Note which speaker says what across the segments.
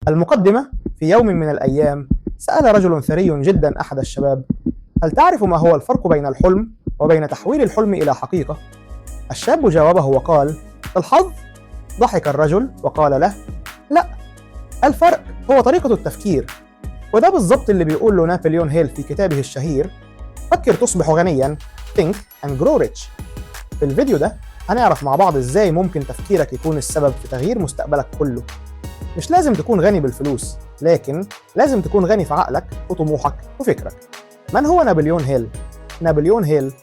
Speaker 1: المقدمة: في يوم من الأيام سأل رجل ثري جدا أحد الشباب: هل تعرف ما هو الفرق بين الحلم وبين تحويل الحلم إلى حقيقة؟ الشاب جاوبه وقال: الحظ؟ ضحك الرجل وقال له: لا، الفرق هو طريقة التفكير. وده بالضبط اللي بيقول له نابليون هيل في كتابه الشهير: فكر تصبح غنيا، Think and Grow Rich. في الفيديو ده هنعرف مع بعض ازاي ممكن تفكيرك يكون السبب في تغيير مستقبلك كله. مش لازم تكون غني بالفلوس، لكن لازم تكون غني في عقلك وطموحك وفكرك. من هو نابليون هيل؟ نابليون هيل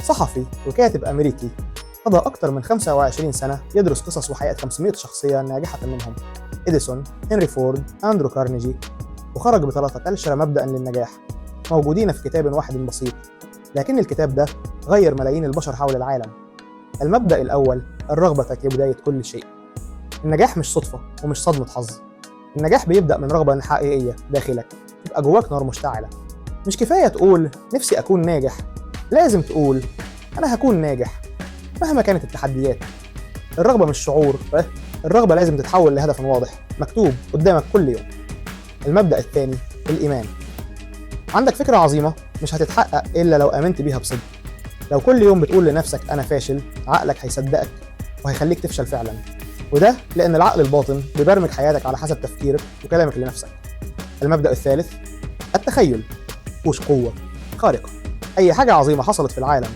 Speaker 1: صحفي وكاتب أمريكي قضى أكثر من 25 سنة يدرس قصص وحياة 500 شخصية ناجحة منهم: إديسون، هنري فورد، أندرو كارنيجي، وخرج ب13 مبدأ للنجاح موجودين في كتاب واحد بسيط، لكن الكتاب ده غير ملايين البشر حول العالم. المبدأ الأول: الرغبة في بداية كل شيء. النجاح مش صدفة ومش صدمة حظ. النجاح بيبدأ من رغبة حقيقية داخلك، تبقى جواك نار مشتعلة. مش كفاية تقول نفسي أكون ناجح، لازم تقول أنا هكون ناجح مهما كانت التحديات. الرغبة مش شعور، الرغبة لازم تتحول لهدف واضح مكتوب قدامك كل يوم. المبدأ الثاني: الإيمان. عندك فكرة عظيمة مش هتتحقق إلا لو آمنت بيها بصدق. لو كل يوم بتقول لنفسك أنا فاشل، عقلك هيصدقك وهيخليك تفشل فعلا. وده لأن العقل الباطن بيبرمج حياتك على حسب تفكيرك وكلامك لنفسك. المبدأ الثالث: التخيل. مفهوش قوة خارقة. أي حاجة عظيمة حصلت في العالم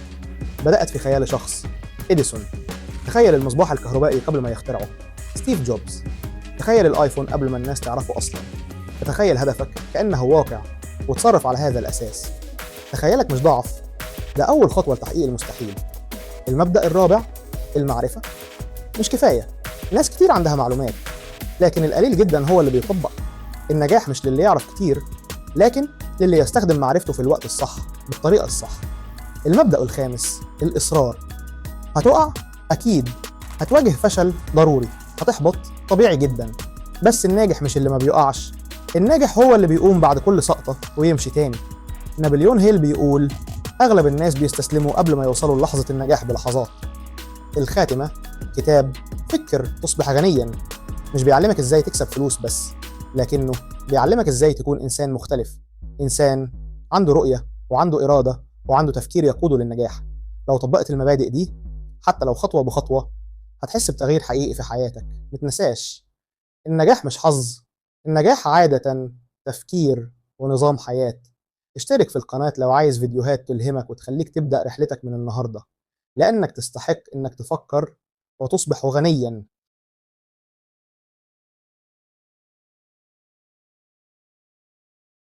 Speaker 1: بدأت في خيال شخص: إديسون تخيل المصباح الكهربائي قبل ما يخترعه. ستيف جوبز تخيل الآيفون قبل ما الناس تعرفه أصلا. تتخيل هدفك كأنه واقع وتصرف على هذا الأساس. تخيلك مش ضعف، ده أول خطوة لتحقيق المستحيل. المبدأ الرابع: المعرفة. مش كفاية ناس كتير عندها معلومات، لكن القليل جدا هو اللي بيطبق. النجاح مش للي يعرف كتير، لكن للي يستخدم معرفته في الوقت الصح بالطريقة الصح. المبدأ الخامس: الإصرار. هتقع؟ أكيد. هتواجه فشل؟ ضروري. هتحبط؟ طبيعي جدا. بس الناجح مش اللي ما بيقعش، الناجح هو اللي بيقوم بعد كل سقطة ويمشي تاني. نابليون هيل بيقول: أغلب الناس بيستسلموا قبل ما يوصلوا للحظة النجاح بلحظات. الخاتمة: كتاب فكر تصبح غنيا مش بيعلمك ازاي تكسب فلوس بس، لكنه بيعلمك ازاي تكون إنسان مختلف، إنسان عنده رؤية وعنده إرادة وعنده تفكير يقوده للنجاح. لو طبقت المبادئ دي حتى لو خطوة بخطوة هتحس بتغيير حقيقي في حياتك. متنساش، النجاح مش حظ، النجاح عادة تفكير ونظام حياة. اشترك في القناة لو عايز فيديوهات تلهمك وتخليك تبدأ رحلتك من النهاردة، لأنك تستحق إنك تفكر وتصبح غنيا